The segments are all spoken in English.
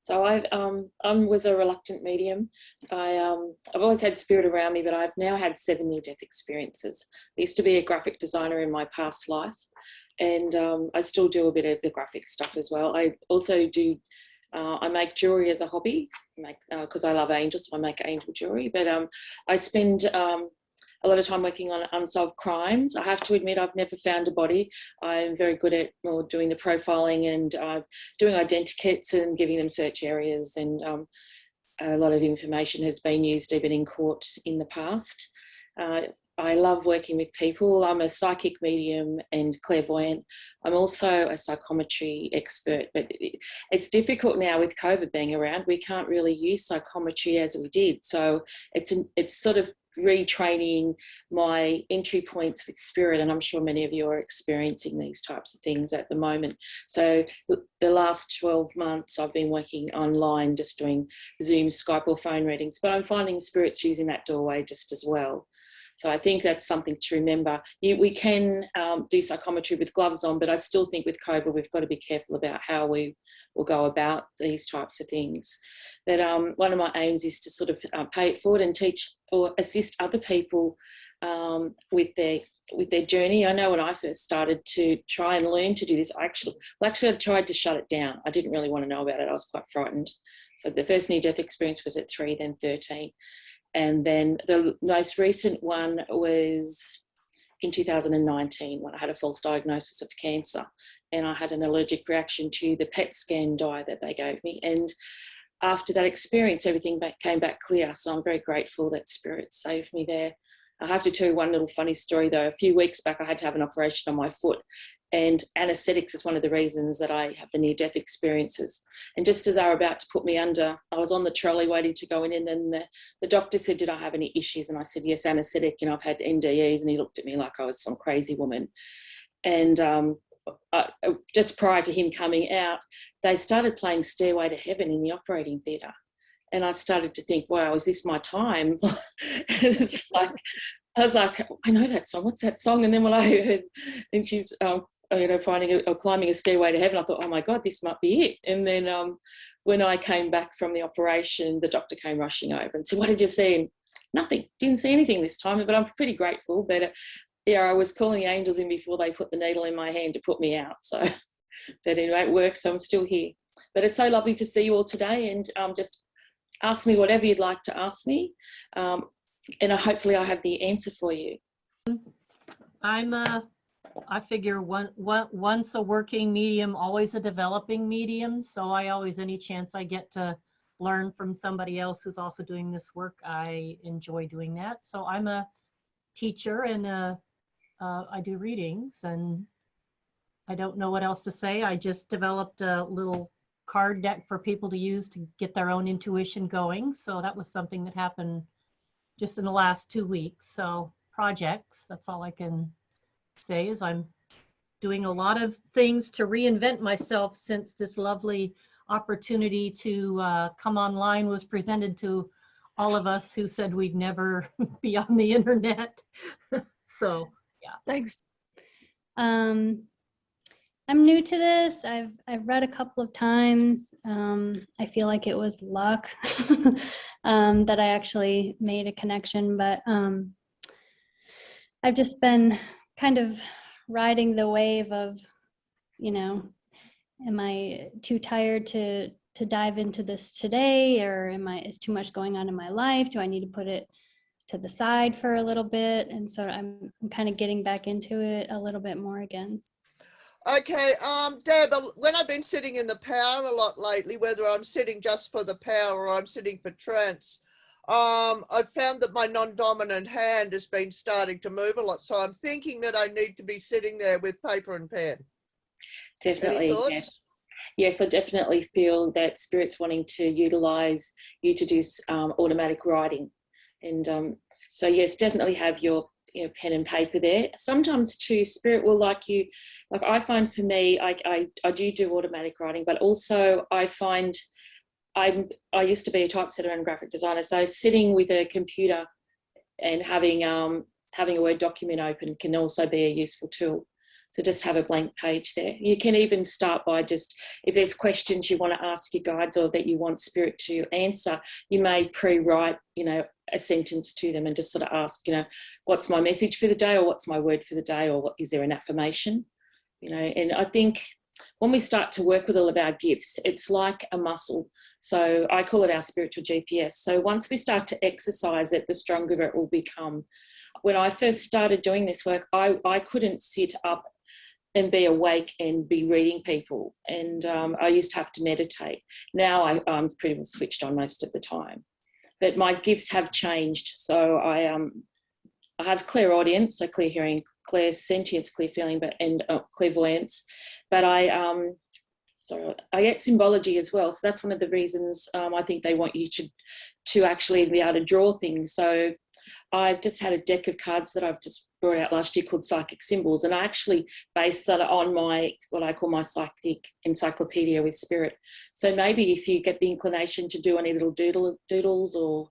So I was a reluctant medium. I've always had spirit around me, but I've now had 7 near-death experiences. I used to be a graphic designer in my past life, and I still do a bit of the graphic stuff as well. I also do. I make jewelry as a hobby, because I love angels, so I make angel jewelry. But I spend a lot of time working on unsolved crimes. I have to admit, I've never found a body. I'm very good at doing the profiling and doing identikits and giving them search areas. And a lot of information has been used even in court in the past. I love working with people. I'm a psychic medium and clairvoyant. I'm also a psychometry expert, but it's difficult now with COVID being around. We can't really use psychometry as we did. So it's sort of retraining my entry points with spirit, and I'm sure many of you are experiencing these types of things at the moment. So the last 12 months I've been working online, just doing Zoom, Skype or phone readings, but I'm finding spirits using that doorway just as well. So I think that's something to remember. We can do psychometry with gloves on, but I still think with COVID, we've got to be careful about how we will go about these types of things. But one of my aims is to sort of pay it forward and teach or assist other people with their journey. I know when I first started to try and learn to do this, I tried to shut it down. I didn't really want to know about it. I was quite frightened. So the first near-death experience was at 3, then 13. And then the most recent one was in 2019 when I had a false diagnosis of cancer and I had an allergic reaction to the PET scan dye that they gave me. And after that experience, everything came back clear. So I'm very grateful that Spirit saved me there. I have to tell you one little funny story though. A few weeks back, I had to have an operation on my foot, and anaesthetics is one of the reasons that I have the near-death experiences. And just as they were about to put me under, I was on the trolley waiting to go in, and then the doctor said, did I have any issues? And I said, yes, anaesthetic, I've had NDEs. And he looked at me like I was some crazy woman. And just prior to him coming out, they started playing Stairway to Heaven in the operating theatre. And I started to think, wow, is this my time? It's like, I was like, I know that song. What's that song? And then when I heard, and she's, climbing a stairway to heaven, I thought, oh my God, this might be it. And then when I came back from the operation, the doctor came rushing over and said, what did you see? And nothing, didn't see anything this time, but I'm pretty grateful. But I was calling the angels in before they put the needle in my hand to put me out. So, but anyway, it works. So I'm still here. But it's so lovely to see you all today, and just ask me whatever you'd like to ask me. And hopefully I have the answer for you. I figure once a working medium, always a developing medium. So I always, any chance I get to learn from somebody else who's also doing this work, I enjoy doing that. So I'm a teacher, and I do readings, and I don't know what else to say. I just developed a little card deck for people to use to get their own intuition going. So that was something that happened just in the last 2 weeks. So projects, that's all I can say, is I'm doing a lot of things to reinvent myself since this lovely opportunity to come online was presented to all of us who said we'd never be on the internet. So yeah. Thanks. I'm new to this. I've read a couple of times. I feel like it was luck that I actually made a connection, but I've just been kind of riding the wave of, am I too tired to dive into this today, or is too much going on in my life? Do I need to put it to the side for a little bit? And so I'm kind of getting back into it a little bit more again. Okay, Deb, when I've been sitting in the power a lot lately, whether I'm sitting just for the power or I'm sitting for trance, I've found that my non-dominant hand has been starting to move a lot. So I'm thinking that I need to be sitting there with paper and pen. Definitely. Any thoughts? Yes, I definitely feel that Spirit's wanting to utilise you to do automatic writing. And so yes, definitely have your pen and paper there. Sometimes too, Spirit will like I find for me, I do automatic writing, but also I find I used to be a typesetter and graphic designer, so sitting with a computer and having a Word document open can also be a useful tool. So just have a blank page there. You can even start by just, if there's questions you want to ask your guides or that you want spirit to answer, you may pre-write, you know, a sentence to them and just sort of ask, you know, what's my message for the day, or what's my word for the day, or what, is there an affirmation? You know, and I think when we start to work with all of our gifts, it's like a muscle. So I call it our spiritual GPS. So once we start to exercise it, the stronger it will become. When I first started doing this work, I couldn't sit up and be awake and be reading people. And I used to have to meditate. Now I'm pretty well switched on most of the time. But my gifts have changed. So I have clairaudience, so clear hearing, clairsentience, clear feeling, and clairvoyance. But I get symbology as well. So that's one of the reasons I think they want you to actually be able to draw things. So I've just had a deck of cards that I've just brought out last year called Psychic Symbols, and I actually based that on what I call my psychic encyclopedia with spirit. So maybe if you get the inclination to do any little doodles or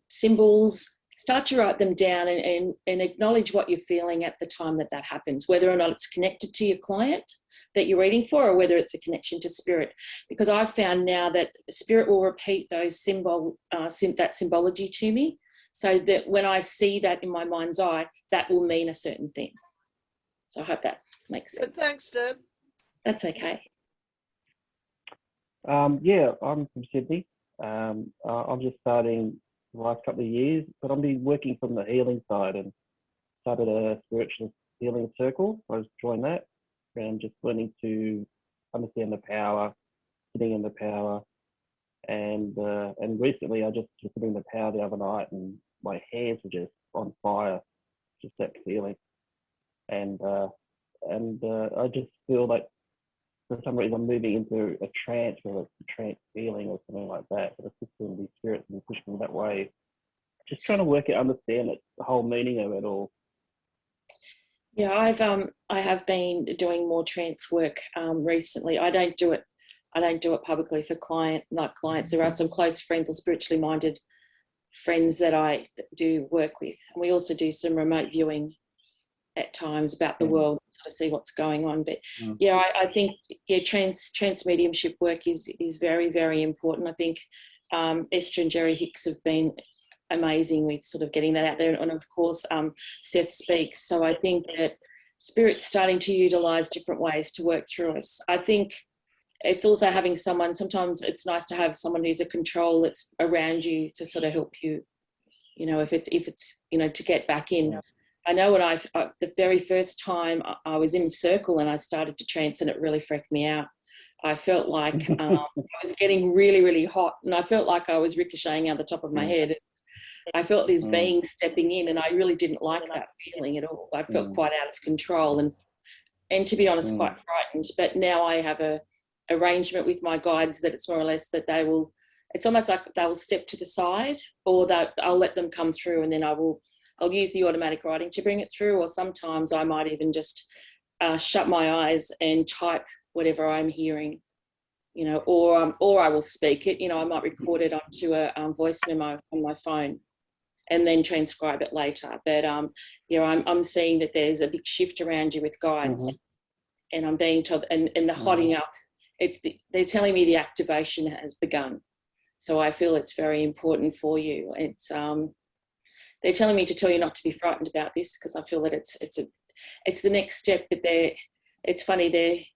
symbols, start to write them down and acknowledge what you're feeling at the time that happens, whether or not it's connected to your client that you're reading for, or whether it's a connection to spirit. Because I've found now that spirit will repeat those that symbology to me, so that when I see that in my mind's eye, that will mean a certain thing. So I hope that makes sense. Thanks, Deb. That's okay. Yeah, I'm from Sydney. I'm just starting the last couple of years, but I've been working from the healing side and started a spiritual healing circle. I was joined that and just learning to understand the power, sitting in the power. And recently I just was sitting in the power the other night and my hands were just on fire, just that feeling. And I just feel like for some reason I'm moving into a trance, whether it's a trance feeling or something like that. But it's just going to be spirits and pushing me that way. Just trying to work it, understand it, the whole meaning of it all. Yeah, I have been doing more trance work recently. I don't do it publicly for clients. There are some close friends or spiritually minded friends that I do work with. And we also do some remote viewing at times about the world to see what's going on. But yeah, I think trance mediumship work is very, very important. I think Esther and Jerry Hicks have been amazing with sort of getting that out there. And of course, Seth Speaks. So I think that Spirit's starting to utilise different ways to work through us. I think it's also having someone, sometimes it's nice to have someone who's a control that's around you to sort of help you, you know, if it's, you know, to get back in. I know when the very first time I was in a circle and I started to trance, and it really freaked me out. I felt like I was getting really, really hot, and I felt like I was ricocheting out the top of my head. I felt this being stepping in, and I really didn't like that feeling at all. I felt quite out of control and to be honest, quite frightened. But now I have a arrangement with my guides that it's more or less that it's almost like they will step to the side, or I'll let them come through, and then I'll use the automatic writing to bring it through, or sometimes I might even just shut my eyes and type whatever I'm hearing, you know, or I will speak it, you know, I might record it onto a voice memo on my phone and then transcribe it later. But, you know, I'm seeing that there's a big shift around you with guides, and I'm being told, and the hotting up, they're telling me the activation has begun. So I feel it's very important for you. They're telling me to tell you not to be frightened about this, because I feel that it's the next step. But it's funny,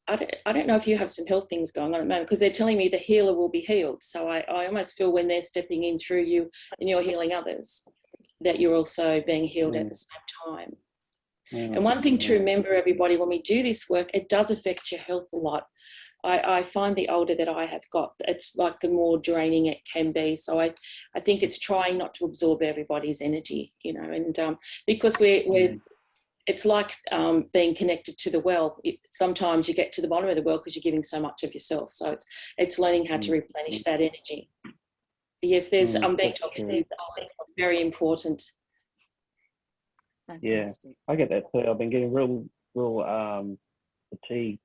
I don't know if you have some health things going on at the moment, because they're telling me the healer will be healed. So I almost feel when they're stepping in through you and you're healing others, that you're also being healed at the same time. And one thing to remember, everybody, when we do this work, it does affect your health a lot. I find the older that I have got, it's like the more draining it can be. So I think it's trying not to absorb everybody's energy, you know, and because it's like being connected to the well. Sometimes you get to the bottom of the well because you're giving so much of yourself. So it's learning how to replenish that energy. But yes, I'm being told it's very important. Fantastic. Yeah, I get that too. I've been getting real fatigued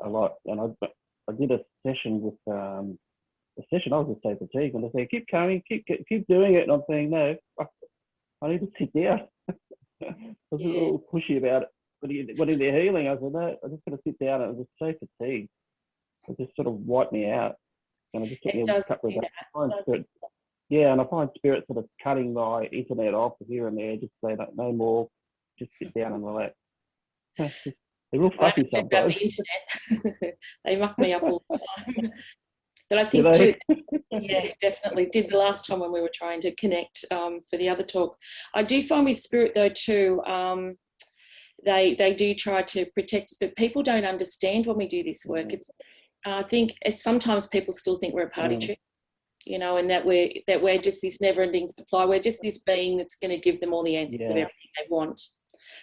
a lot, and I did a session with I was just so fatigued, and they say keep coming, keep doing it, and I'm saying no, I need to sit down. I was a little pushy about it. what are you healing? I said, no, I'm just going to sit down. I was just so fatigued. It just sort of wiped me out. And it just took me a couple of days to find spirit. Yeah, and I find spirit sort of cutting my internet off here and there, just say no more, just sit down and relax. They're real fussy sometimes. The they muck me up all the time. But I think too, yeah, definitely did the last time when we were trying to connect for the other talk. I do find with spirit though too, they do try to protect us, but people don't understand when we do this work. It's I think it's sometimes people still think we're a party trick, you know, and that we're just this never-ending supply. We're just this being that's going to give them all the answers of everything they want.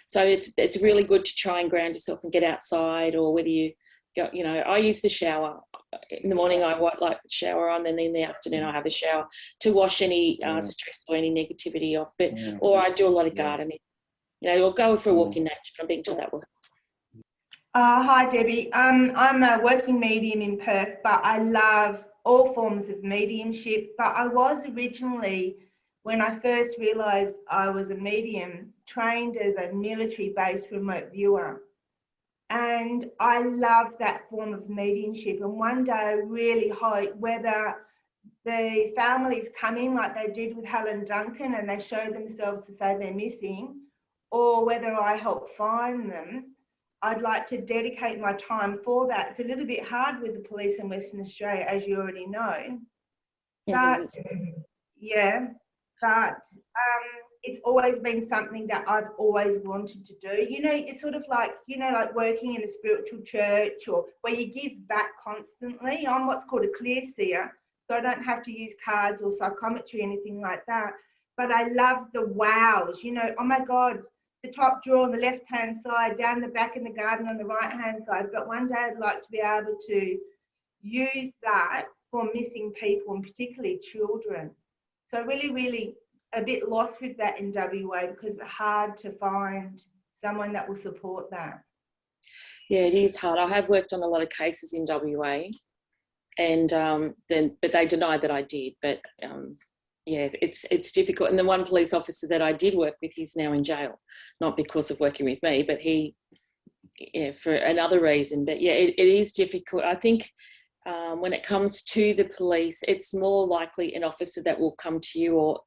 So it's really good to try and ground yourself and get outside, or whether you go, you know, I use the shower in the morning. I like the shower on, and then in the afternoon I have a shower to wash any stress or any negativity off. But or I do a lot of gardening, you know, or go for a walk in nature. I'm being told that will. Hi Debbie, I'm a working medium in Perth, but I love all forms of mediumship. But I was originally, when I first realised I was a medium, trained as a military-based remote viewer. And I love that form of mediumship. And one day I really hope, whether the families come in like they did with Helen Duncan and they show themselves to say they're missing, or whether I help find them, I'd like to dedicate my time for that. It's a little bit hard with the police in Western Australia, as you already know. But it's always been something that I've always wanted to do. You know, it's sort of like, you know, like working in a spiritual church, or where you give back constantly. I'm what's called a clear seer, so I don't have to use cards or psychometry, anything like that. But I love the wows, you know, oh my God, the top drawer on the left-hand side, down the back in the garden on the right-hand side. But one day I'd like to be able to use that for missing people, and particularly children. So really, really a bit lost with that in WA, because it's hard to find someone that will support that. Yeah, it is hard. I have worked on a lot of cases in WA, and but they denied that I did. But yeah, it's difficult. And the one police officer that I did work with, he's now in jail, not because of working with me, but for another reason. But yeah, it is difficult. I think when it comes to the police, it's more likely an officer that will come to you, or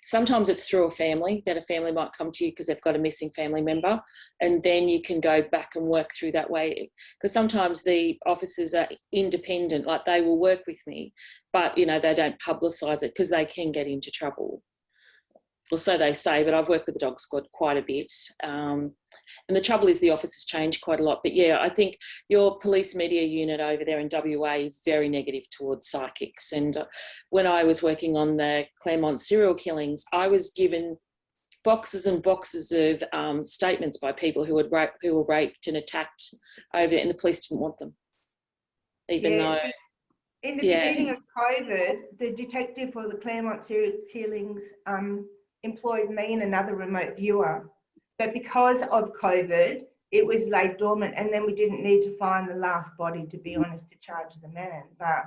sometimes it's through a family, that a family might come to you because they've got a missing family member, and then you can go back and work through that way. Because sometimes the officers are independent, like they will work with me, but you know, they don't publicise it because they can get into trouble. Well, so they say, but I've worked with the dog squad quite a bit. And the trouble is the officers change quite a lot. But yeah, I think your police media unit over there in WA is very negative towards psychics. And when I was working on the Claremont serial killings, I was given boxes and boxes of statements by people who were raped and attacked over there, and the police didn't want them. Even though... In the beginning of COVID, the detective for the Claremont serial killings employed me and another remote viewer. But because of COVID, it was laid dormant, and then we didn't need to find the last body, to be honest, to charge the man. But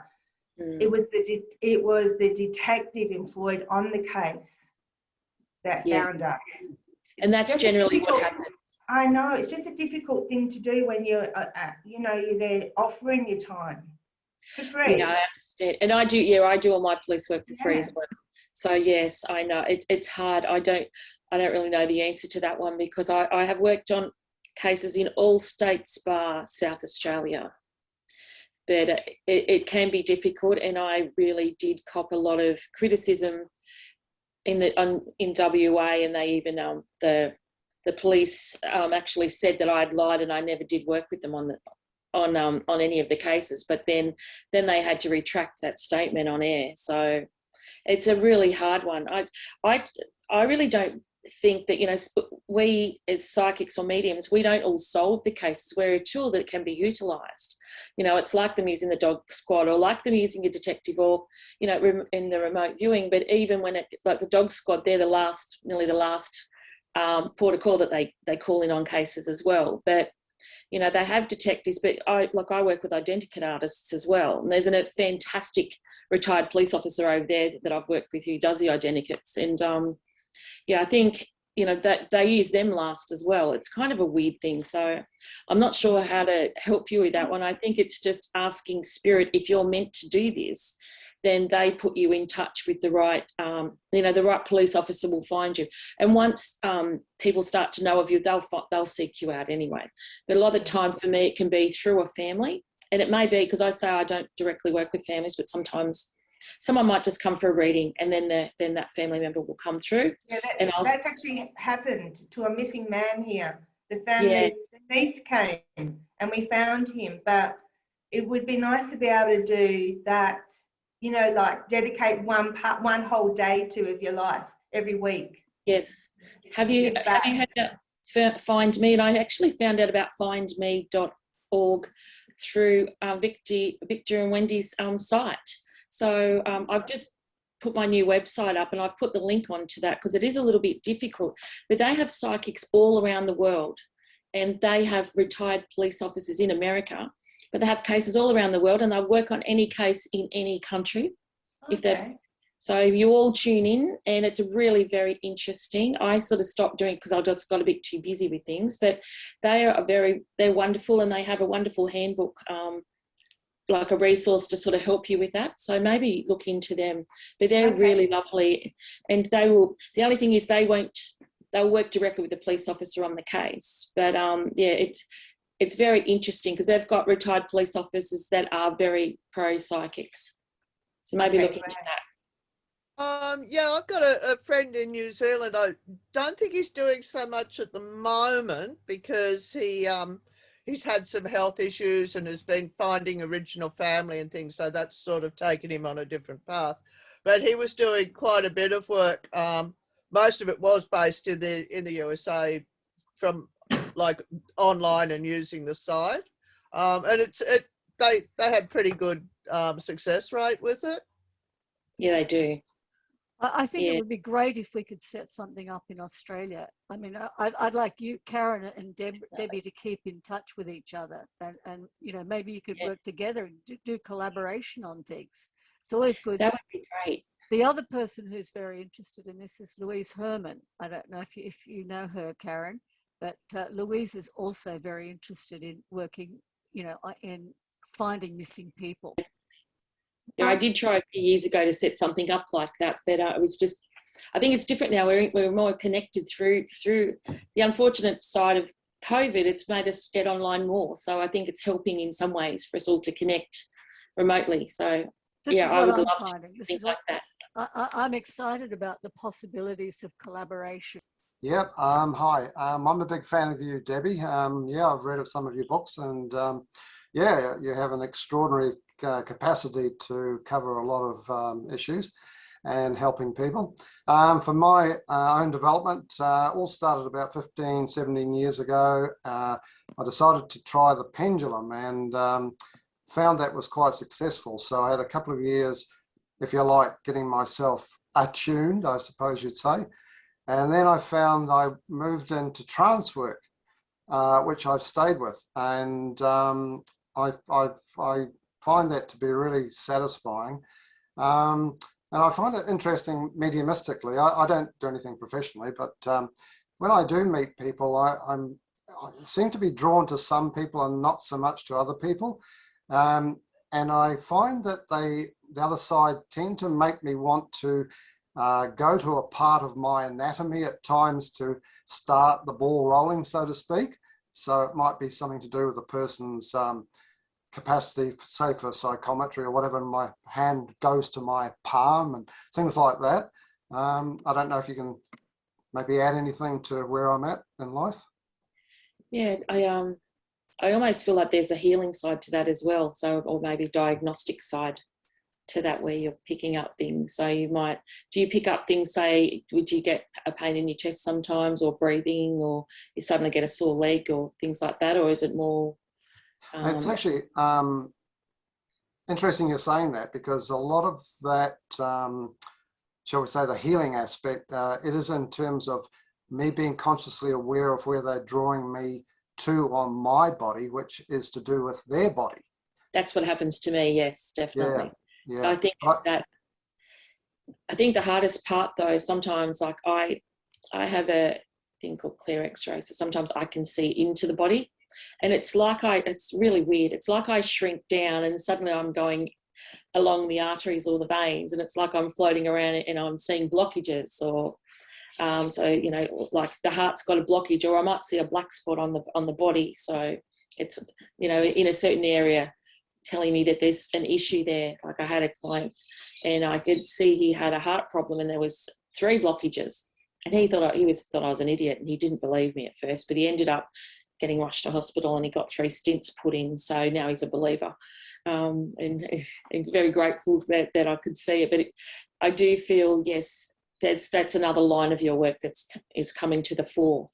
it was the detective employed on the case that found us. And that's generally what happens. I know, it's just a difficult thing to do when you're, you know, you're there offering your time for free. Yeah, I understand. And I do all my police work for free as well. So yes, I know it's hard. I don't really know the answer to that one, because I have worked on cases in all states bar South Australia. But it can be difficult, and I really did cop a lot of criticism in WA, and they even the police actually said that I'd lied and I never did work with them on any of the cases. But then they had to retract that statement on air. So it's a really hard one. I really don't think that, you know, we as psychics or mediums, we don't all solve the cases. We're a tool that can be utilised. You know, it's like them using the dog squad, or like them using a detective, or, you know, in the remote viewing. But even when like the dog squad, they're nearly the last port of call that they call in on cases as well. But you know, they have detectives, but I work with identikit artists as well. And there's a fantastic retired police officer over there that I've worked with who does the identikits. And yeah, I think that they use them last as well. It's kind of a weird thing. So I'm not sure how to help you with that one. I think it's just asking spirit, if you're meant to do this, then they put you in touch with the right, the right police officer will find you. And once people start to know of you, they'll seek you out anyway. But a lot of the time for me, it can be through a family. And it may be, because I say I don't directly work with families, but sometimes someone might just come for a reading, and then that family member will come through. Yeah, that's actually happened to a missing man here. The family, the niece came and we found him, but it would be nice to be able to do that, like dedicate one whole day to of your life every week. Yes. Have you had that Find Me? And I actually found out about findme.org through Victor and Wendy's site. So I've just put my new website up, and I've put the link onto that because it is a little bit difficult. But they have psychics all around the world, and they have retired police officers in America, but they have cases all around the world, and they'll work on any case in any country. Okay. So you all tune in, and it's really very interesting. I sort of stopped doing it because I just got a bit too busy with things, but they're wonderful, and they have a wonderful handbook, like a resource to sort of help you with that. So maybe look into them, but they're really lovely. And the only thing is they'll work directly with the police officer on the case. But it's very interesting because they've got retired police officers that are very pro psychics. So maybe look into that. Yeah, I've got a friend in New Zealand. I don't think he's doing so much at the moment because he's had some health issues and has been finding original family and things, so that's sort of taken him on a different path. But he was doing quite a bit of work. Most of it was based in the USA, from like online and using the site, and they had pretty good success rate with it. Yeah, they do. I think it would be great if we could set something up in Australia. I mean, I'd like you, Karen, and Debbie to keep in touch with each other, and maybe you could work together and do collaboration on things. It's always good. That would be great. The other person who's very interested in this is Louise Herman. I don't know if you know her, Karen, but Louise is also very interested in working, in finding missing people. Yeah, I did try a few years ago to set something up like that, but it was just, I think it's different now. We're more connected through the unfortunate side of COVID. It's made us get online more. So I think it's helping in some ways for us all to connect remotely. So I would love to do things like that. I'm excited about the possibilities of collaboration. Yep. Hi. I'm a big fan of you, Debbie. I've read of some of your books, and you have an extraordinary capacity to cover a lot of issues and helping people. For my own development, all started about 15, 17 years ago. I decided to try the pendulum and found that was quite successful. So I had a couple of years, if you like, getting myself attuned, I suppose you'd say. And then I found I moved into trance work, which I've stayed with. And I find that to be really satisfying. And I find it interesting mediumistically. I don't do anything professionally, but when I do meet people, I seem to be drawn to some people and not so much to other people. And I find that the other side tend to make me want to go to a part of my anatomy at times to start the ball rolling, so to speak. So it might be something to do with a person's capacity, say for psychometry or whatever, and my hand goes to my palm and things like that. I don't know if you can maybe add anything to where I'm at in life. Yeah, I almost feel like there's a healing side to that as well. So, or maybe diagnostic side to that, where you're picking up things. So do you pick up things, say, would you get a pain in your chest sometimes, or breathing, or you suddenly get a sore leg or things like that? Or is it more... It's actually interesting you're saying that, because a lot of that, shall we say, the healing aspect, it is in terms of me being consciously aware of where they're drawing me to on my body, which is to do with their body. That's what happens to me, yes, definitely. Yeah. So I think I think the hardest part, though, sometimes, like I have a thing called clear X-ray, so sometimes I can see into the body, and it's like it's really weird. It's like I shrink down, and suddenly I'm going along the arteries or the veins, and it's like I'm floating around and I'm seeing blockages, or so you know, like the heart's got a blockage, or I might see a black spot on the body. So it's, you know, in a certain area, telling me that there's an issue there. Like I had a client, and I could see he had a heart problem, and there was 3 blockages, and he thought I was an idiot, and he didn't believe me at first, but he ended up getting rushed to hospital, and he got 3 stents put in. So now he's a believer. And very grateful that I could see it. But I do feel, yes, that's another line of your work is coming to the fore.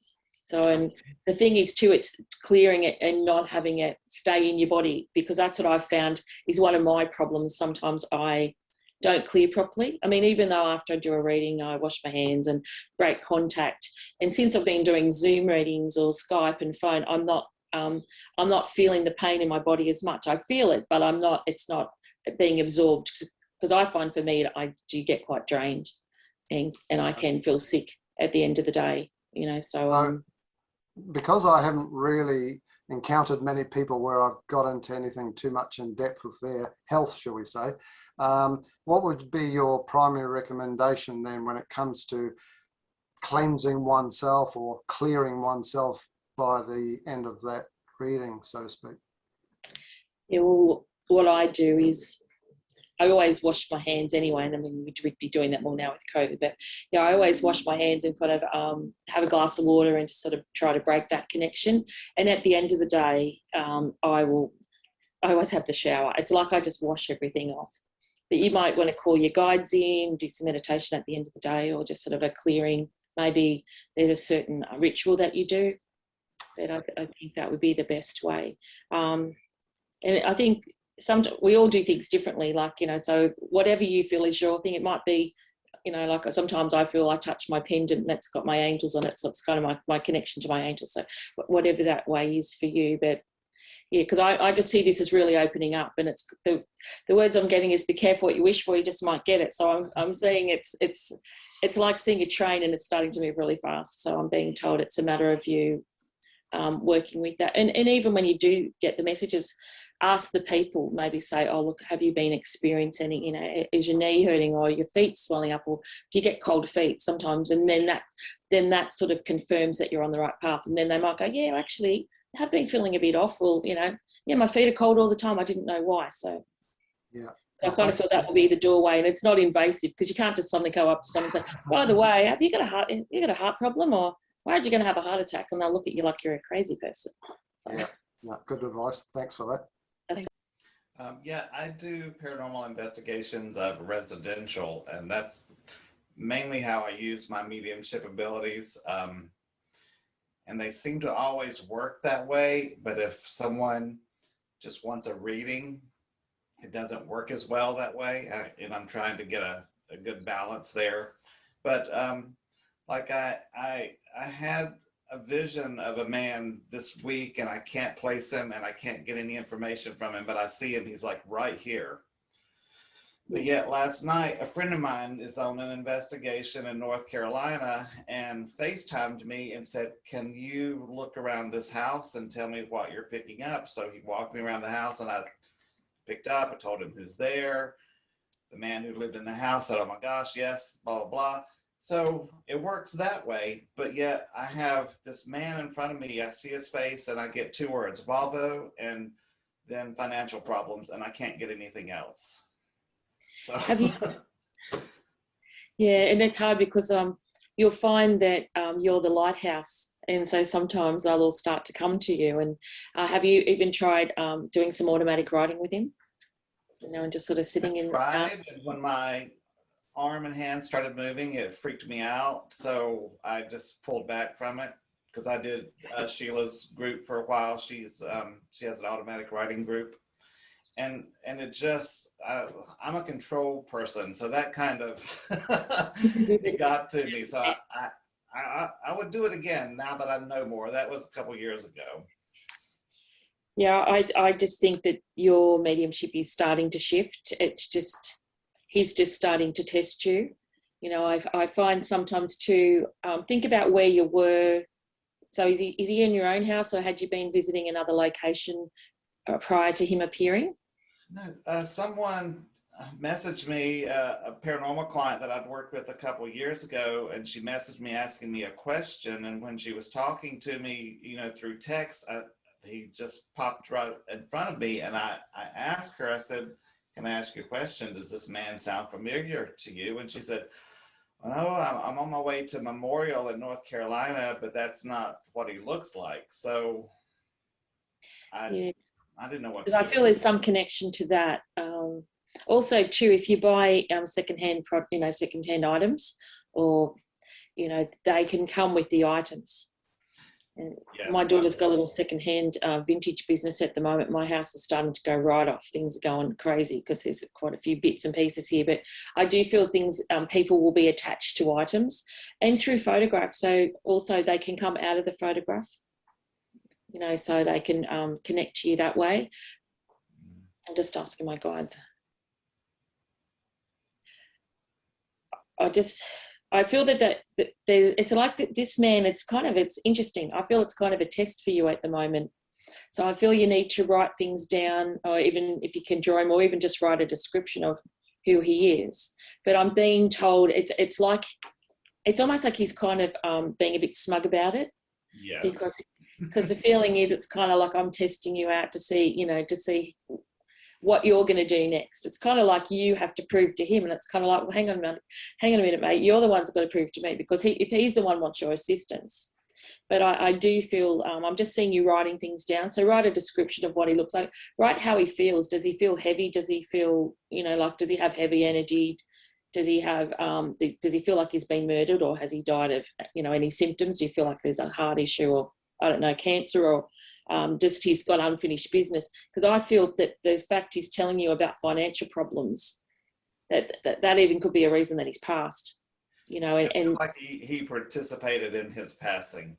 So, and the thing is too, it's clearing it and not having it stay in your body, because that's what I've found is one of my problems. Sometimes I don't clear properly. I mean, even though after I do a reading, I wash my hands and break contact. And since I've been doing Zoom readings or Skype and phone, I'm not feeling the pain in my body as much. I feel it, but it's not being absorbed, because I find for me, I do get quite drained, and I can feel sick at the end of the day, you know, so. Because I haven't really encountered many people where I've got into anything too much in depth with their health, shall we say, what would be your primary recommendation then when it comes to cleansing oneself or clearing oneself by the end of that reading, so to speak? Yeah, well, what I do is I always wash my hands anyway, and I mean, we'd be doing that more now with COVID, but yeah, I always wash my hands and kind of have a glass of water and just sort of try to break that connection. And at the end of the day, I always have the shower. It's like I just wash everything off. But you might want to call your guides in, do some meditation at the end of the day, or just sort of a clearing. Maybe there's a certain ritual that you do, but I think that would be the best way. And I think we all do things differently, like, you know, so whatever you feel is your thing. It might be, you know, like sometimes I feel I touch my pendant and that's got my angels on it, so it's kind of my connection to my angels. So whatever that way is for you. But yeah, because I just see this as really opening up, and it's the words I'm getting is be careful what you wish for, you just might get it. So I'm seeing it's like seeing a train and it's starting to move really fast. So I'm being told it's a matter of you working with that. And even when you do get the messages, ask the people, maybe say, oh, look, have you been experiencing any, you know, is your knee hurting or your feet swelling up, or do you get cold feet sometimes? And then that sort of confirms that you're on the right path. And then they might go, yeah, actually, I have been feeling a bit off, or, you know, yeah, my feet are cold all the time. I didn't know why. So, yeah. So I kind of feel that will be the doorway, and it's not invasive, because you can't just suddenly go up to someone and say, by the way, have you got a heart problem, or why are you going to have a heart attack? And they'll look at you like you're a crazy person. So. Yeah, good advice. Thanks for that. Yeah, I do paranormal investigations of residential, and that's mainly how I use my mediumship abilities. And they seem to always work that way, but if someone just wants a reading, it doesn't work as well that way. And I'm trying to get a good balance there. But like I had a vision of a man this week, and I can't place him and I can't get any information from him, but I see him, he's like right here. But yet last night, a friend of mine is on an investigation in North Carolina and FaceTimed me and said, can you look around this house and tell me what you're picking up? So he walked me around the house, and I picked up, I told him who's there. The man who lived in the house said, oh my gosh, yes, blah, blah, blah. So it works that way, but yet I have this man in front of me, I see his face, and I get 2 words, Volvo, and then financial problems, and I can't get anything else. So. Have you? Yeah, and it's hard because you'll find that you're the lighthouse, and so sometimes they'll all start to come to you. And have you even tried doing some automatic writing with him? You know, and just sort of sitting in. Tried, and when my arm and hand started moving, it freaked me out, so I just pulled back from it, because I did Sheila's group for a while. She has an automatic writing group, and it just I'm a control person, so that kind of it got to me. So I would do it again now that I know more. That was a couple years ago. Yeah, I just think that your mediumship is starting to shift. It's just, he's just starting to test you. You know, I find sometimes to think about where you were. So is he in your own house, or had you been visiting another location prior to him appearing? No, someone messaged me, a paranormal client that I'd worked with a couple of years ago, and she messaged me asking me a question. And when she was talking to me, you know, through text, he just popped right in front of me, and I asked her, I said, "Can I ask you a question? Does this man sound familiar to you?" And she said, "Well, no, I'm on my way to Memorial in North Carolina, but that's not what he looks like." So I didn't know what. Because I feel there's some connection to that. Also, too, if you buy secondhand items, or they can come with the items. And yes, my daughter's got a little secondhand vintage business at the moment. My house is starting to go right off. Things are going crazy because there's quite a few bits and pieces here. But I do feel people will be attached to items and through photographs. So also they can come out of the photograph, so they can connect to you that way. I'm just asking my guides. I feel that it's like this man, it's interesting. I feel it's kind of a test for you at the moment. So I feel you need to write things down, or even if you can draw him, or even just write a description of who he is. But I'm being told it's almost like he's kind of being a bit smug about it. Yes. Because the feeling is it's kind of like I'm testing you out to see what you're going to do next. It's kind of like you have to prove to him, and it's kind of like, well, hang on a minute, mate. You're the one's got to prove to me, because if he's the one wants your assistance. But I do feel I'm just seeing you writing things down. So write a description of what he looks like. Write how he feels. Does he feel heavy? Does he feel does he have heavy energy? Does he feel like he's been murdered, or has he died of any symptoms? Do you feel like there's a heart issue, or I don't know, cancer, or just he's got unfinished business? Because I feel that the fact he's telling you about financial problems, that even could be a reason that he's passed, and like he participated in his passing.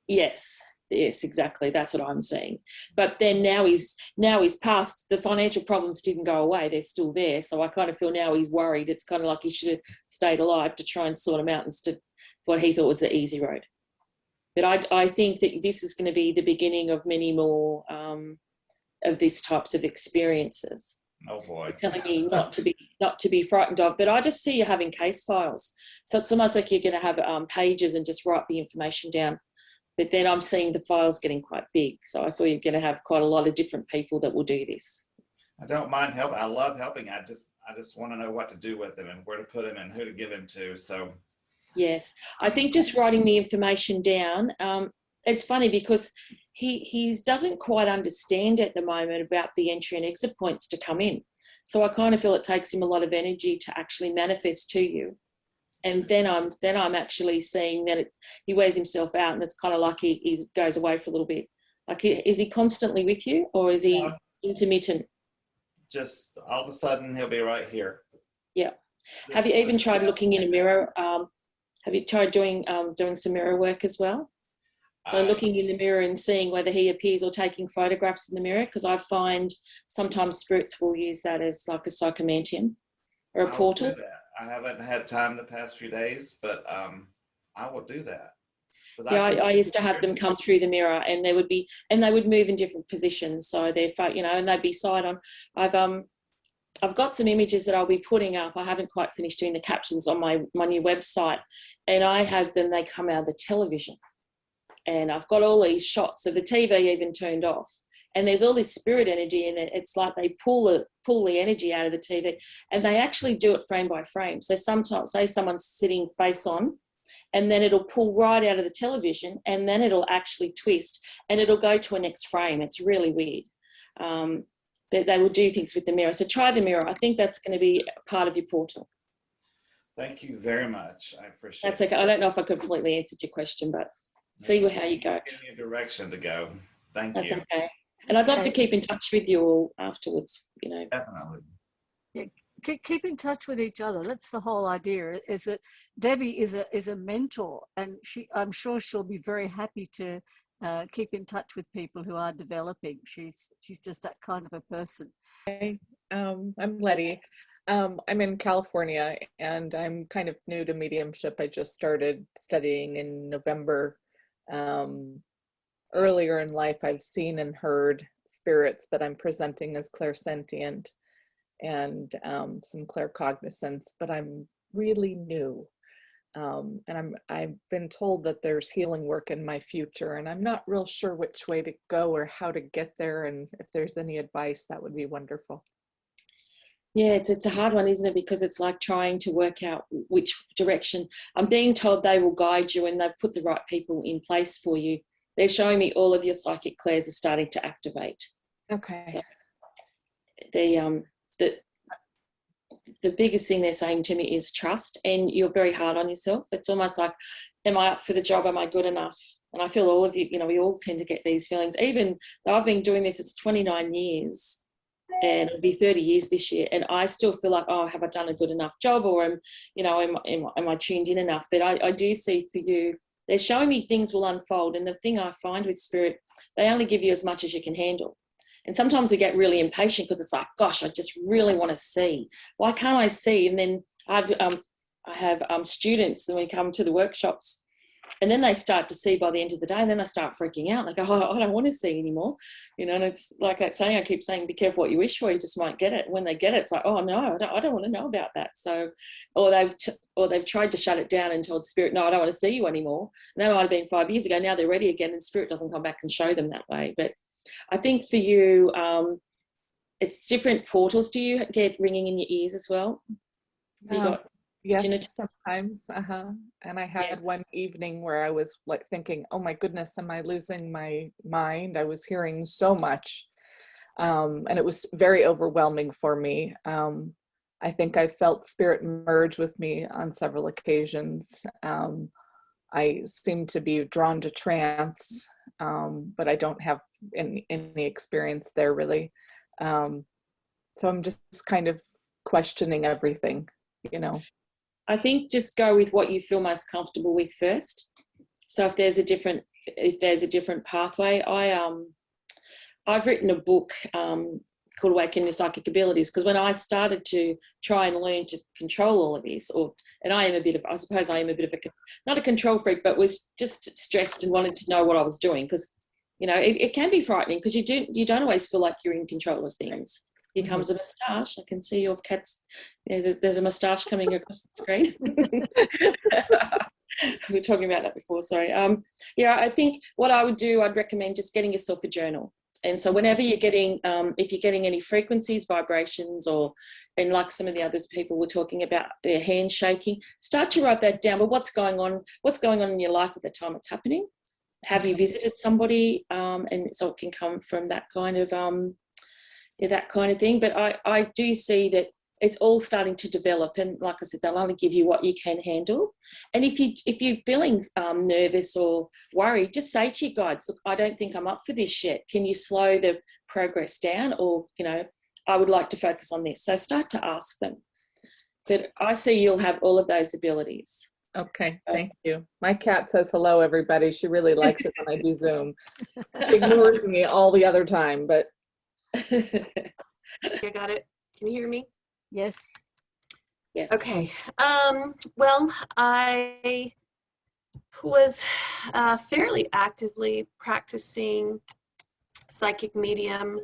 Yes, exactly. That's what I'm seeing. But then now he's passed. The financial problems didn't go away. They're still there. So I kind of feel now he's worried. It's kind of like he should have stayed alive to try and sort them out instead of what he thought was the easy road. But I think that this is going to be the beginning of many more of these types of experiences. Oh boy! You're telling me not to be frightened of, but I just see you having case files. So it's almost like you're going to have pages and just write the information down. But then I'm seeing the files getting quite big, so I feel you're going to have quite a lot of different people that will do this. I don't mind helping. I love helping. I just want to know what to do with him and where to put him and who to give him to. So. Yes, I think just writing the information down, it's funny because he doesn't quite understand at the moment about the entry and exit points to come in. So I kind of feel it takes him a lot of energy to actually manifest to you. And then I'm actually seeing that he wears himself out, and it's kind of like he goes away for a little bit. Like, is he constantly with you, or is he intermittent? Just all of a sudden he'll be right here. Yeah. Have you even tried looking in a mirror? Have you tried doing some mirror work as well? So looking in the mirror and seeing whether he appears, or taking photographs in the mirror, because I find sometimes spirits will use that as like a psychomantium or a portal. Do that. I haven't had time the past few days, but I will do that. Yeah, I used to have them come through the mirror, and they would move in different positions. So they're, and they'd be side on. I've got some images that I'll be putting up. I haven't quite finished doing the captions on my new website, and I have them. They come out of the television, and I've got all these shots of the TV even turned off. And there's all this spirit energy in it. It's like they pull the energy out of the TV, and they actually do it frame by frame. So sometimes, say someone's sitting face on, and then it'll pull right out of the television, and then it'll actually twist, and it'll go to a next frame. It's really weird. They will do things with the mirror. So try the mirror. I think that's going to be part of your portal. Thank you very much. I appreciate it. That's okay. I don't know if I completely answered your question, but see how you go. Give me a direction to go. Thank you. That's okay. And I'd love to keep in touch with you all afterwards, Definitely. Yeah, keep in touch with each other. That's the whole idea, is that Debbie is a mentor, and I'm sure she'll be very happy to keep in touch with people who are developing. She's just that kind of a person. I'm Letty. I'm in California and I'm kind of new to mediumship. I just started studying in November. Earlier in life, I've seen and heard spirits, but I'm presenting as clairsentient and some claircognizance, but I'm really new. And I've been told that there's healing work in my future, and I'm not real sure which way to go or how to get there. And if there's any advice, that would be wonderful. Yeah, it's a hard one, isn't it? Because it's like trying to work out which direction. I'm being told they will guide you and they've put the right people in place for you. They're showing me all of your psychic clairs are starting to activate. Okay. So the biggest thing they're saying to me is trust, and you're very hard on yourself. It's almost like, am I up for the job? Am I good enough? And I feel all of you, we all tend to get these feelings. Even though I've been doing this, it's 29 years. And it'll be 30 years this year, and I still feel like, oh, have I done a good enough job, or am I tuned in enough? But I do see for you, they're showing me things will unfold, and the thing I find with spirit, they only give you as much as you can handle. And sometimes we get really impatient because it's like, gosh, I just really want to see. Why can't I see? And then I have students, when we come to the workshops, and then they start to see by the end of the day, and then they start freaking out. Like, oh, I don't want to see anymore. And it's like that saying, I keep saying, be careful what you wish for, you just might get it. When they get it, it's like, oh, no, I don't want to know about that. So, or they've tried to shut it down and told spirit, no, I don't want to see you anymore. And that might have been 5 years ago. Now they're ready again, and spirit doesn't come back and show them that way. But I think for you, it's different portals. Do you get ringing in your ears as well? Have you got Yes, sometimes. And I had one evening where I was like thinking, oh my goodness, am I losing my mind? I was hearing so much. And it was very overwhelming for me. I think I felt spirit merge with me on several occasions. I seem to be drawn to trance, but I don't have any experience there really. So I'm just kind of questioning everything, I think just go with what you feel most comfortable with first. So if there's a different pathway, I've written a book called Awakening Your Psychic Abilities, because when I started to try and learn to control all of this, and I suppose I am a bit of not a control freak, but was just stressed and wanted to know what I was doing, because it can be frightening, because you don't always feel like you're in control of things. Here comes a moustache. I can see your cat's. There's a moustache coming across the screen. We were talking about that before. Sorry. I think what I would do, I'd recommend just getting yourself a journal. And so whenever you're getting, if you're getting any frequencies, vibrations, and like some of the others people were talking about, their hands shaking, start to write that down. But what's going on in your life at the time it's happening? Have you visited somebody? And so it can come from that kind of that kind of thing. But I do see that it's all starting to develop, and like I said, they'll only give you what you can handle. And if you're feeling nervous or worried, just say to your guides, look, I don't think I'm up for this yet. Can you slow the progress down? Or I would like to focus on this. So start to ask them. But I see you'll have all of those abilities. Okay, thank you. My cat says hello, everybody. She really likes it when I do Zoom. She ignores me all the other time, but I got it. Can you hear me? Yes. Yes. Okay. Well, I was fairly actively practicing psychic medium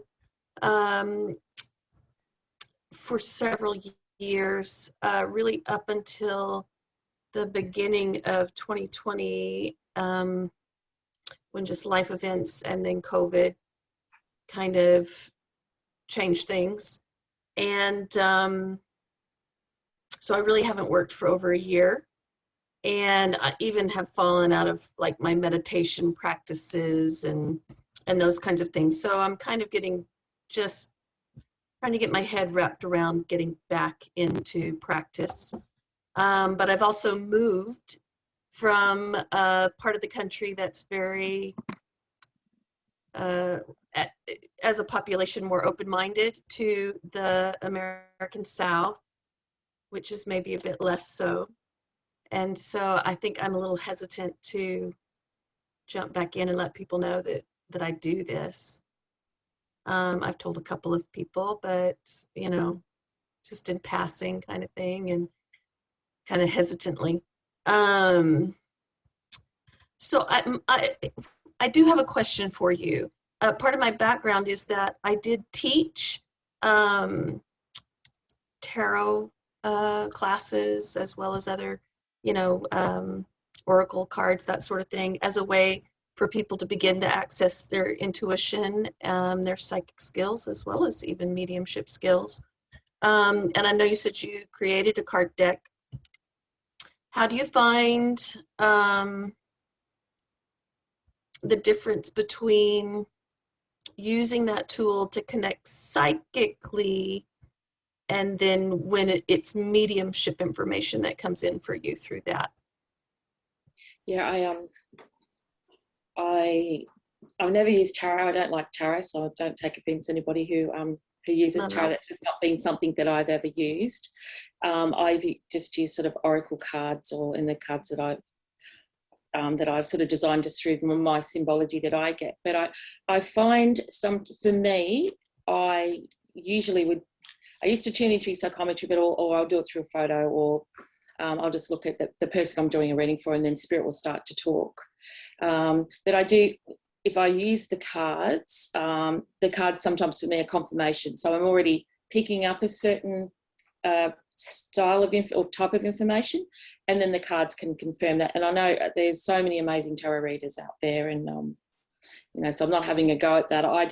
for several years, really up until the beginning of 2020, when just life events and then COVID kind of changed things. And so I really haven't worked for over a year, and I even have fallen out of like my meditation practices and those kinds of things. So I'm kind of just trying to get my head wrapped around getting back into practice. But I've also moved from a part of the country that's very, as a population, more open-minded, to the American South, which is maybe a bit less so. And so I think I'm a little hesitant to jump back in and let people know that I do this. I've told a couple of people, but just in passing kind of thing and kind of hesitantly. So I do have a question for you. Part of my background is that I did teach tarot classes as well as other, oracle cards, that sort of thing, as a way for people to begin to access their intuition, their psychic skills, as well as even mediumship skills. And I know you said you created a card deck. How do you find the difference between using that tool to connect psychically and then when it's mediumship information that comes in for you through that? Yeah, I've never used tarot. I don't like tarot, so I don't take offense to anybody who uses tarot. That's just not been something that I've ever used. I've just used sort of oracle cards, or in the cards that I've sort of designed just through my symbology that I get. But I find for me, I used to tune into psychometry, but or I'll do it through a photo, or I'll just look at the person I'm doing a reading for, and then spirit will start to talk. But I do, if I use the cards sometimes for me are confirmation. So I'm already picking up a certain style of or type of information, and then the cards can confirm that. And I know there's so many amazing tarot readers out there, and so I'm not having a go at that. I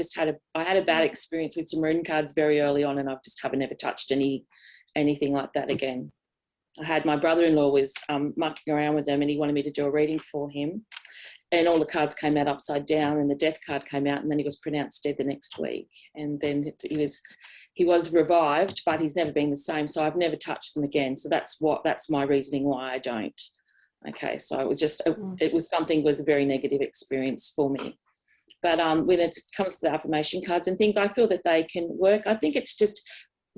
had a bad experience with some rune cards very early on, and I've just never touched anything like that again. I had my brother-in-law was mucking around with them, and he wanted me to do a reading for him, and all the cards came out upside down, and the death card came out, and then he was pronounced dead the next week. And then he was revived, but he's never been the same. So I've never touched them again. So that's my reasoning why I don't. Okay, so it was a very negative experience for me. But when it comes to the affirmation cards and things, I feel that they can work. I think it's just,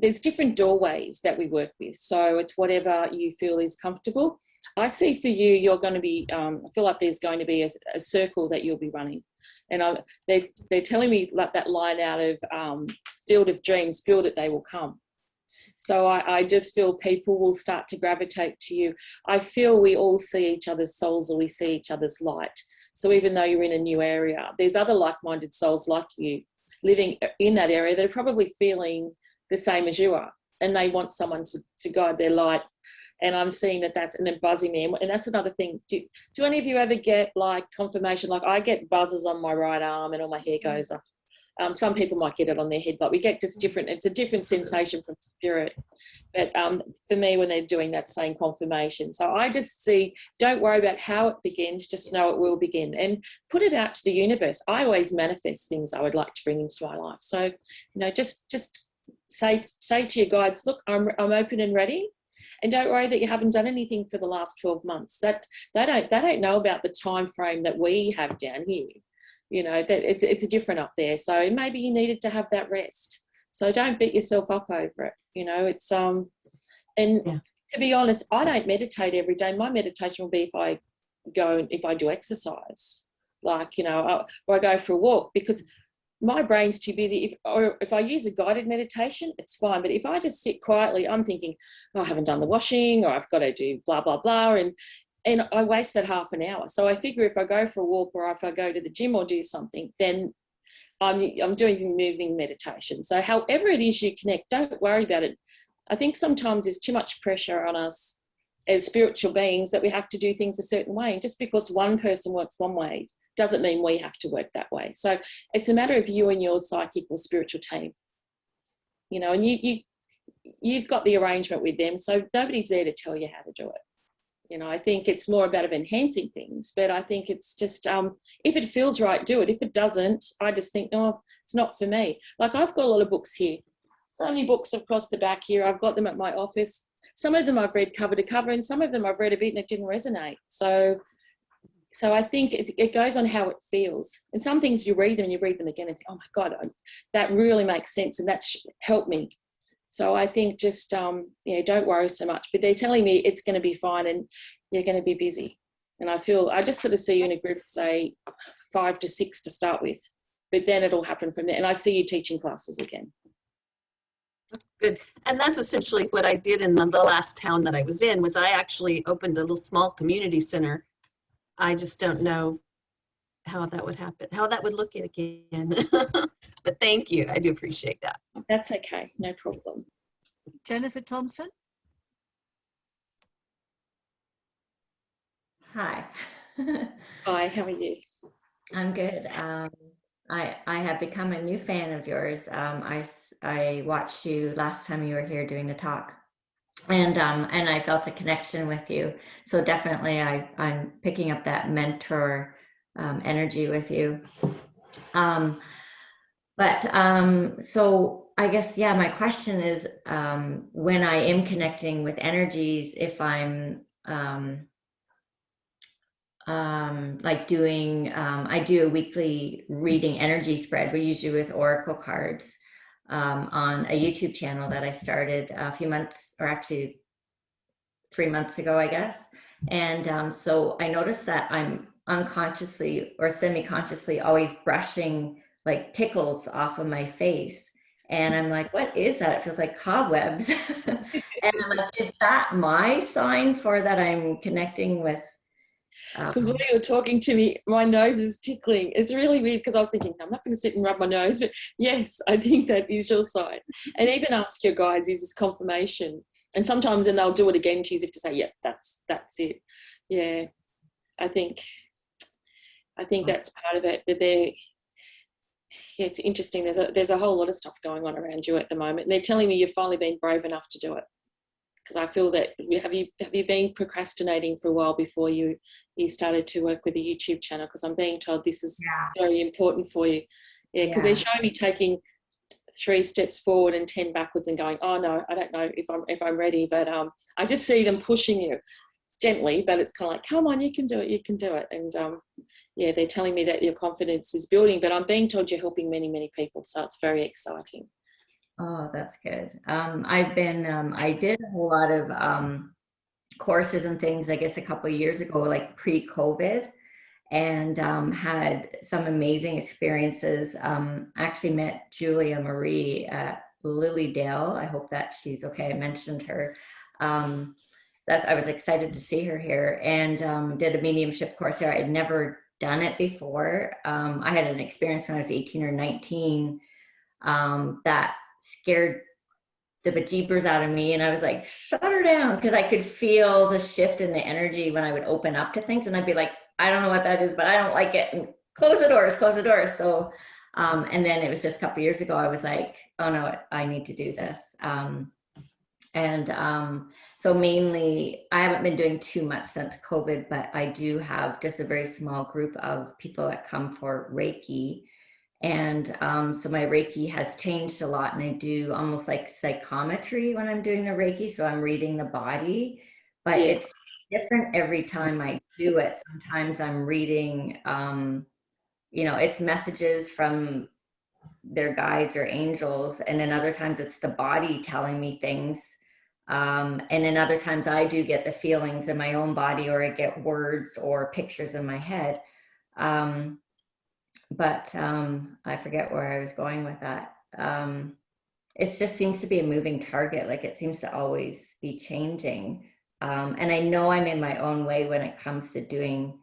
there's different doorways that we work with. So it's whatever you feel is comfortable. I see for you, you're going to be, I feel like there's going to be a circle that you'll be running. And they're telling me like that line out of Field of Dreams, feel that they will come. So I just feel people will start to gravitate to you. I feel we all see each other's souls, or we see each other's light. So even though you're in a new area, there's other like-minded souls like you living in that area that are probably feeling the same as you are, and they want someone to guide their light. And I'm seeing and they're buzzing me. And that's another thing. Do any of you ever get like confirmation? Like I get buzzes on my right arm, and all my hair goes up. Some people might get it on their head. Like we get just different, it's a different sensation from spirit. But for me, when they're doing that, saying confirmation. So I just see, don't worry about how it begins, just know it will begin, and put it out to the universe. I always manifest things I would like to bring into my life. So, just say to your guides, look, I'm open and ready. And don't worry that you haven't done anything for the last 12 months. That they don't know about the time frame that we have down here. That it's a different up there. So maybe you needed to have that rest. So don't beat yourself up over it. It's and to be honest, I don't meditate every day. My meditation will be if I do exercise, like or I go for a walk, because my brain's too busy. If I use a guided meditation, it's fine. But if I just sit quietly, I'm thinking, I haven't done the washing, or I've got to do blah, blah, blah. And I wasted half an hour. So I figure if I go for a walk, or if I go to the gym or do something, then I'm doing moving meditation. So however it is you connect, don't worry about it. I think sometimes there's too much pressure on us as spiritual beings that we have to do things a certain way. And just because one person works one way doesn't mean we have to work that way. So it's a matter of you and your psychic or spiritual team, and you've got the arrangement with them. So nobody's there to tell you how to do it. I think it's more about enhancing things, but I think it's just, if it feels right, do it. If it doesn't, I just think, no, it's not for me. Like I've got a lot of books here, so many books across the back here. I've got them at my office. Some of them I've read cover to cover, and some of them I've read a bit and it didn't resonate. So I think it goes on how it feels. And some things you read them and you read them again and think, oh my God, that really makes sense, and that's helped me. So I think just, don't worry so much. But they're telling me it's going to be fine and you're going to be busy. And I just sort of see you in a group, say 5 to 6 to start with, but then it'll happen from there. And I see you teaching classes again. Good. And that's essentially what I did in the last town that I was in, was I actually opened a little small community center. I just don't know how that would happen, how that would look again. But thank you. I do appreciate that. That's okay. No problem. Jennifer Thompson. Hi. Hi, how are you? I'm good. I have become a new fan of yours. I watched you last time you were here doing the talk, and I felt a connection with you. So definitely, I'm picking up that mentor energy with you. So I guess, yeah, my question is, when I am connecting with energies, if I'm like doing, I do a weekly reading energy spread. We usually with oracle cards on a YouTube channel that I started a few months, or actually 3 months ago, I guess. And so I noticed that I'm unconsciously or semi-consciously always brushing like tickles off of my face. And I'm like, what is that? It feels like cobwebs. And I'm like, is that my sign for that I'm connecting with? Because when you were talking to me, my nose is tickling. It's really weird because I was thinking, I'm not going to sit and rub my nose, but yes, I think that is your sign. And even ask your guides, is this confirmation? And sometimes then they'll do it again to you as if to say, yeah, that's it. Yeah, I think that's part of it. But it's interesting. There's a whole lot of stuff going on around you at the moment. And they're telling me you've finally been brave enough to do it. Because I feel that, have you been procrastinating for a while before you started to work with the YouTube channel? Because I'm being told this is very important for you. Yeah, because they're showing me taking 3 steps forward and 10 backwards and going, oh no, I don't know if I'm ready. But I just see them pushing you gently, but it's kind of like, come on, you can do it, you can do it. And yeah, they're telling me that your confidence is building, but I'm being told you're helping many, many people. So it's very exciting. Oh, that's good. I've been, I did a whole lot of courses and things, I guess, a couple of years ago, like pre-COVID, and had some amazing experiences. Actually met Julia Marie at Lilydale. I hope that she's okay. I mentioned her. I was excited to see her here, and did a mediumship course here. I had never done it before. I had an experience when I was 18 or 19 that scared the bejeepers out of me, and I was like, shut her down, because I could feel the shift in the energy when I would open up to things, and I'd be like, I don't know what that is, but I don't like it, and close the doors. So and then it was just a couple of years ago, I was like, oh no, I need to do this. So mainly I haven't been doing too much since COVID, but I do have just a very small group of people that come for Reiki. And so my Reiki has changed a lot, and I do almost like psychometry when I'm doing the Reiki. So I'm reading the body, but it's different every time I do it. Sometimes I'm reading, it's messages from their guides or angels. And then other times it's the body telling me things. And then other times I do get the feelings in my own body, or I get words or pictures in my head. But I forget where I was going with that. It just seems to be a moving target. Like it seems to always be changing. And I know I'm in my own way when it comes to doing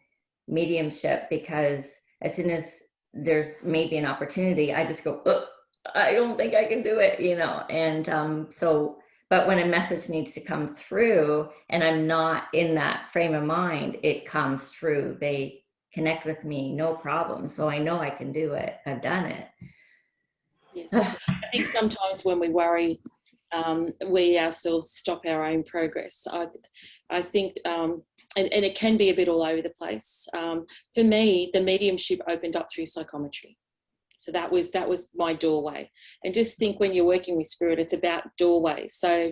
mediumship, because as soon as there's maybe an opportunity, I just go, I don't think I can do it, And but when a message needs to come through and I'm not in that frame of mind, it comes through. They connect with me, no problem. So I know I can do it. I've done it. Yes. I think sometimes when we worry, we ourselves stop our own progress. I think, and it can be a bit all over the place. For me, the mediumship opened up through psychometry. So that was my doorway. And just think, when you're working with spirit, it's about doorway. So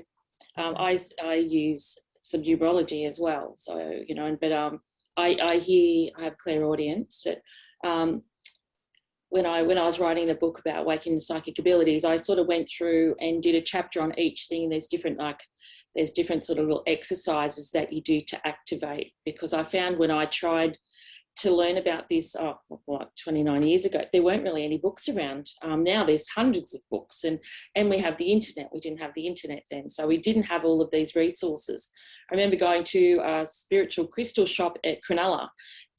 I use some numerology as well. So, I have clairaudience that when I was writing the book about awakening psychic abilities, I sort of went through and did a chapter on each thing. There's different sort of little exercises that you do to activate, because I found when I tried to learn about this, like 29 years ago, there weren't really any books around. Now there's hundreds of books, and we have the internet. We didn't have the internet then, so we didn't have all of these resources. I remember going to a spiritual crystal shop at Cronulla,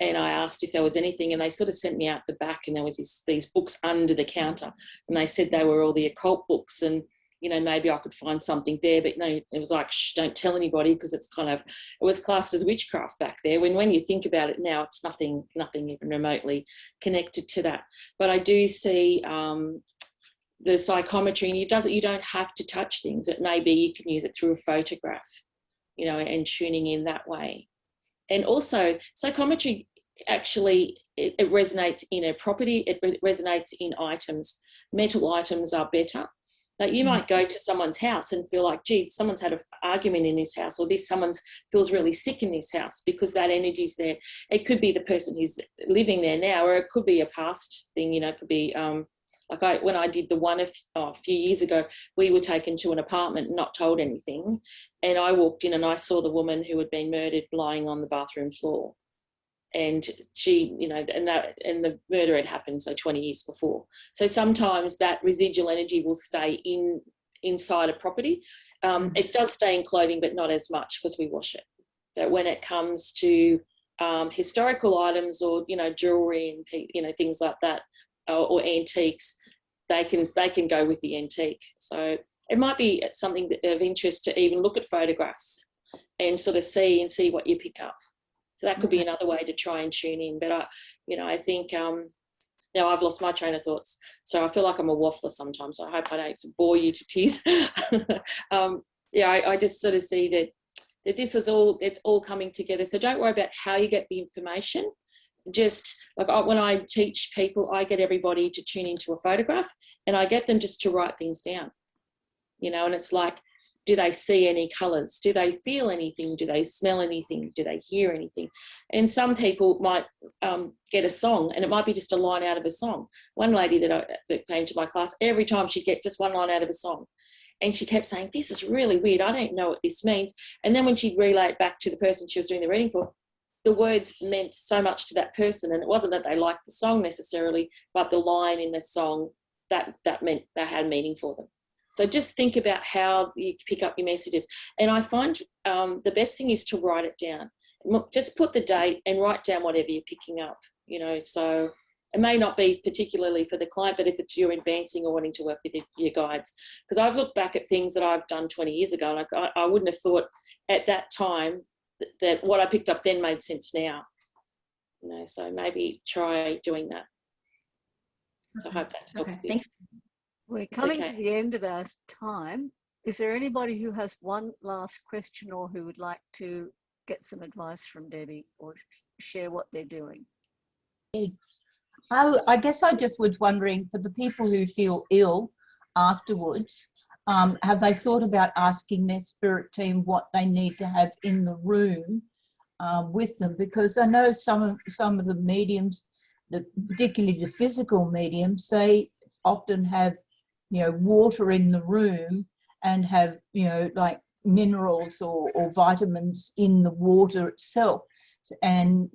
and I asked if there was anything, and they sort of sent me out the back, and there was these books under the counter, and they said they were all the occult books, and you know, maybe I could find something there, but no, it was like, shh, don't tell anybody, because it's kind of, it was classed as witchcraft back there. When you think about it now, it's nothing even remotely connected to that. But I do see the psychometry, and you don't have to touch things. It may be you can use it through a photograph, you know, and tuning in that way. And also psychometry, actually, it resonates in a property, it resonates in items. Metal items are better. Like you might go to someone's house and feel like, gee, someone's had an argument in this house, or someone feels really sick in this house, because that energy's there. It could be the person who's living there now, or it could be a past thing, you know, it could be when I did the one a few years ago, we were taken to an apartment and not told anything. And I walked in and I saw the woman who had been murdered lying on the bathroom floor. And she, you know, and the murder had happened 20 years before. So sometimes that residual energy will stay inside a property. It does stay in clothing, but not as much because we wash it. But when it comes to historical items, or you know, jewelry and you know, things like that, or antiques, they can go with the antique. So it might be something of interest to even look at photographs and sort of see what you pick up. So that could be another way to try and tune in. But I think now I've lost my train of thoughts, so I feel like I'm a waffler sometimes. So I hope I don't bore you to tears. I just sort of see that this is it's all coming together. So don't worry about how you get the information. Just like when I teach people, I get everybody to tune into a photograph, and I get them just to write things down. You know, and it's like, do they see any colours? Do they feel anything? Do they smell anything? Do they hear anything? And some people might get a song, and it might be just a line out of a song. One lady that came to my class, every time she'd get just one line out of a song. And she kept saying, this is really weird. I don't know what this means. And then when she'd relay it back to the person she was doing the reading for, the words meant so much to that person. And it wasn't that they liked the song necessarily, but the line in the song, that meant that had meaning for them. So just think about how you pick up your messages. And I find the best thing is to write it down. Just put the date and write down whatever you're picking up, you know. So it may not be particularly for the client, but if it's you're advancing or wanting to work with your guides. Because I've looked back at things that I've done 20 years ago, like I wouldn't have thought at that time that what I picked up then made sense now. You know, so maybe try doing that. So I hope that helps. Thank you. We're coming to the end of our time. Is there anybody who has one last question, or who would like to get some advice from Debbie, or share what they're doing? I guess I just was wondering, for the people who feel ill afterwards, have they thought about asking their spirit team what they need to have in the room with them? Because I know some of the mediums, particularly the physical mediums, they often have, you know, water in the room, and have, you know, like minerals or vitamins in the water itself. And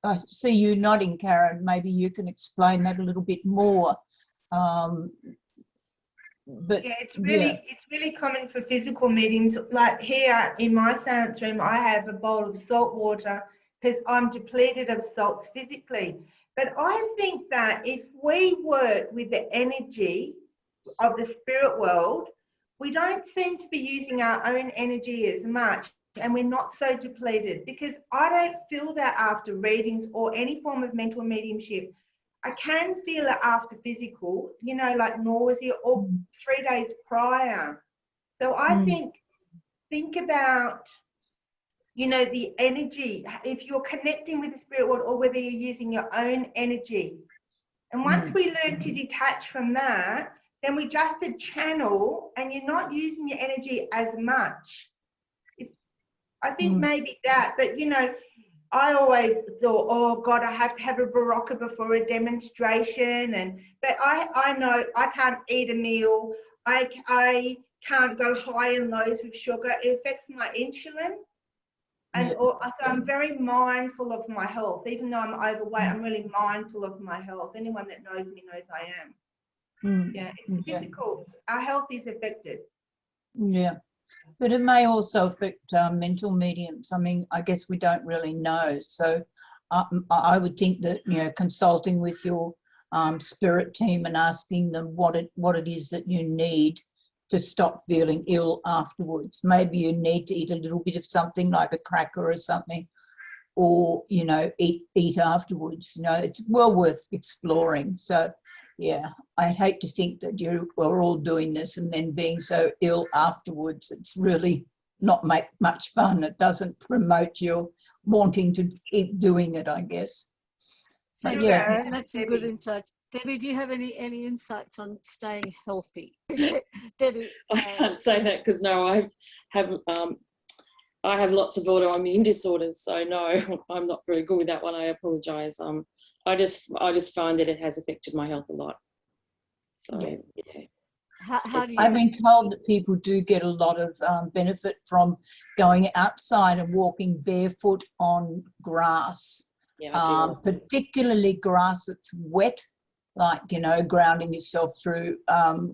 I see you nodding, Karen. Maybe you can explain that a little bit more. But yeah, it's really common for physical mediums. Like here in my seance room, I have a bowl of salt water because I'm depleted of salts physically. But I think that if we work with the energy of the spirit world, we don't seem to be using our own energy as much, and we're not so depleted, because I don't feel that after readings or any form of mental mediumship. I can feel it after physical, you know, like nausea, or 3 days prior. So I think about, you know, the energy, if you're connecting with the spirit world, or whether you're using your own energy. And once we learn to detach from that, then we just a channel, and you're not using your energy as much. I think maybe that, but you know, I always thought, oh God, I have to have a Barocca before a demonstration, but I know I can't eat a meal. I can't go high and lows with sugar. It affects my insulin. And Yeah. so I'm very mindful of my health. Even though I'm overweight, I'm really mindful of my health. Anyone that knows me knows I am. Yeah, it's difficult. Our health is affected. Yeah, but it may also affect mental mediums. I mean, I guess we don't really know. So I would think that, you know, consulting with your spirit team and asking them what it is that you need to stop feeling ill afterwards. Maybe you need to eat a little bit of something like a cracker or something, or, you know, eat afterwards. You know, it's well worth exploring. So yeah, I'd hate to think that you are all doing this and then being so ill afterwards. It's really not much fun. It doesn't promote your wanting to keep doing it, I guess. But Thanks, yeah, Karen. That's some good insights. Debbie, do you have any insights on staying healthy? Debbie, I can't say that because no, I have lots of autoimmune disorders, so no, I'm not very good with that one. I apologise. I just find that it has affected my health a lot. So yeah. How do you? I've been told that people do get a lot of benefit from going outside and walking barefoot on grass. Yeah, particularly grass that's wet, like, you know, grounding yourself through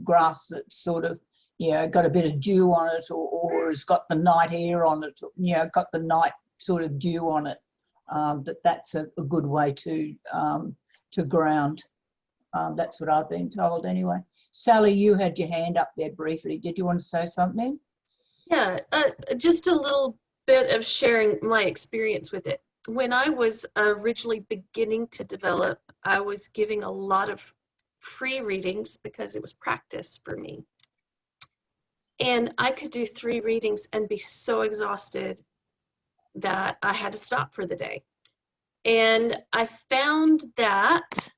grass that's sort of, you know, got a bit of dew on it, or has got the night air on it, or, you know, got the night sort of dew on it. That's a good way to ground. That's what I've been told anyway. Sally, you had your hand up there briefly. Did you want to say something? Yeah, just a little bit of sharing my experience with it. When I was originally beginning to develop, I was giving a lot of free readings because it was practice for me. And I could do 3 readings and be so exhausted that I had to stop for the day. And I found that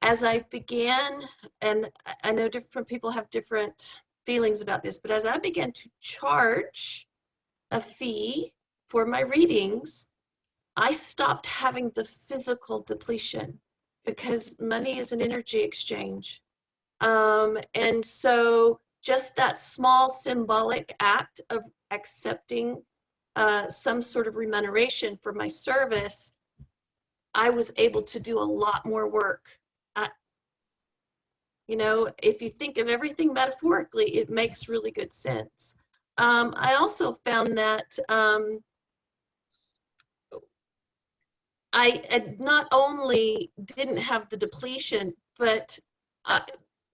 as I began, and I know different people have different feelings about this, but as I began to charge a fee for my readings, I stopped having the physical depletion because money is an energy exchange. And so just that small symbolic act of accepting some sort of remuneration for my service, I was able to do a lot more work. You know, if you think of everything metaphorically, it makes really good sense. I also found that I not only didn't have the depletion, but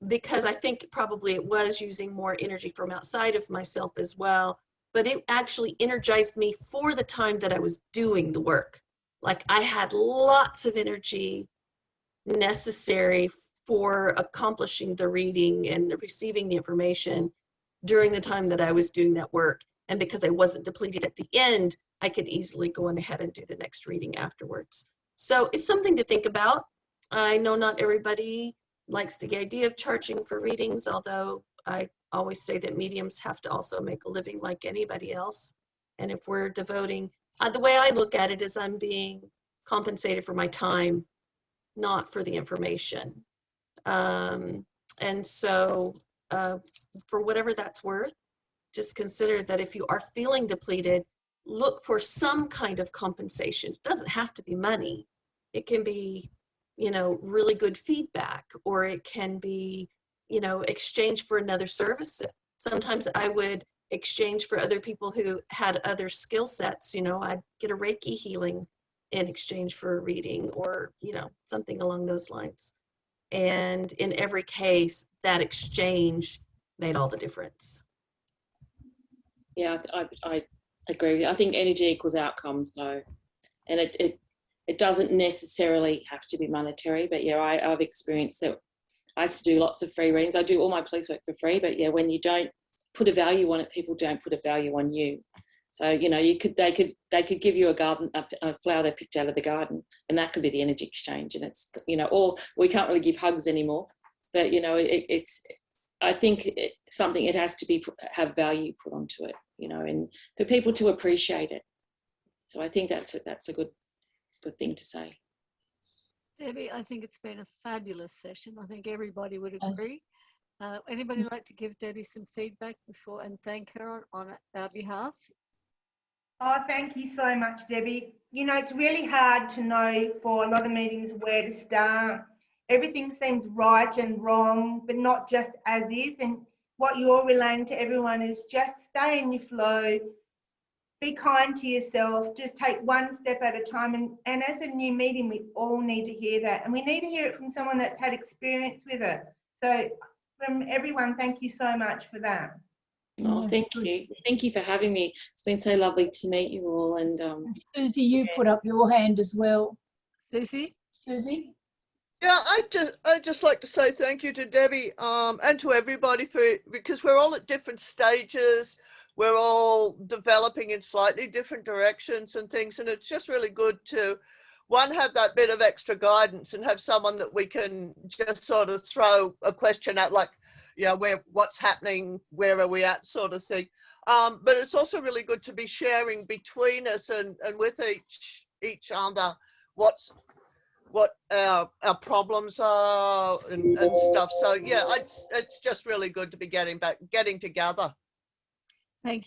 because I think probably it was using more energy from outside of myself as well, but it actually energized me for the time that I was doing the work. Like I had lots of energy necessary for accomplishing the reading and receiving the information during the time that I was doing that work. And because I wasn't depleted at the end, I could easily go on ahead and do the next reading afterwards. So it's something to think about. I know not everybody likes the idea of charging for readings, although I always say that mediums have to also make a living like anybody else. And if we're devoting, the way I look at it is I'm being compensated for my time, not for the information. And so for whatever that's worth, just consider that if you are feeling depleted, look for some kind of compensation. It doesn't have to be money. It can be, you know, really good feedback, or it can be, you know, exchange for another service. Sometimes I would exchange for other people who had other skill sets. You know, I'd get a Reiki healing in exchange for a reading, or, you know, something along those lines. And in every case, that exchange made all the difference. Yeah, I agree with you. I think energy equals outcomes, though, and it doesn't necessarily have to be monetary. But yeah, I've experienced that. I used to do lots of free readings. I do all my police work for free, but yeah, when you don't put a value on it, people don't put a value on you. So, you know, they could give you a flower they picked out of the garden, and that could be the energy exchange. And it's, you know, or we can't really give hugs anymore, but, you know, I think something, it has to have value put onto it, you know, and for people to appreciate it. So I think that's a good thing to say. Debbie, I think it's been a fabulous session. I think everybody would agree. Anybody like to give Debbie some feedback before and thank her on our behalf? Oh, thank you so much, Debbie. You know, it's really hard to know for a lot of meetings where to start. Everything seems right and wrong, but not just as is. And what you're relaying to everyone is just stay in your flow, be kind to yourself, just take one step at a time. And as a new medium, we all need to hear that. And we need to hear it from someone that's had experience with it. So from everyone, thank you so much for that. Oh, thank you. Thank you for having me. It's been so lovely to meet you all. And Susie, you put up your hand as well. Susie? Susie? Yeah, I'd just like to say thank you to Debbie and to everybody because we're all at different stages. We're all developing in slightly different directions and things, and it's just really good to have that bit of extra guidance and have someone that we can just sort of throw a question at, like, yeah, what's happening, where are we at, sort of thing. But it's also really good to be sharing between us and with each other what our problems are and stuff. So yeah, it's just really good to be getting together. Thank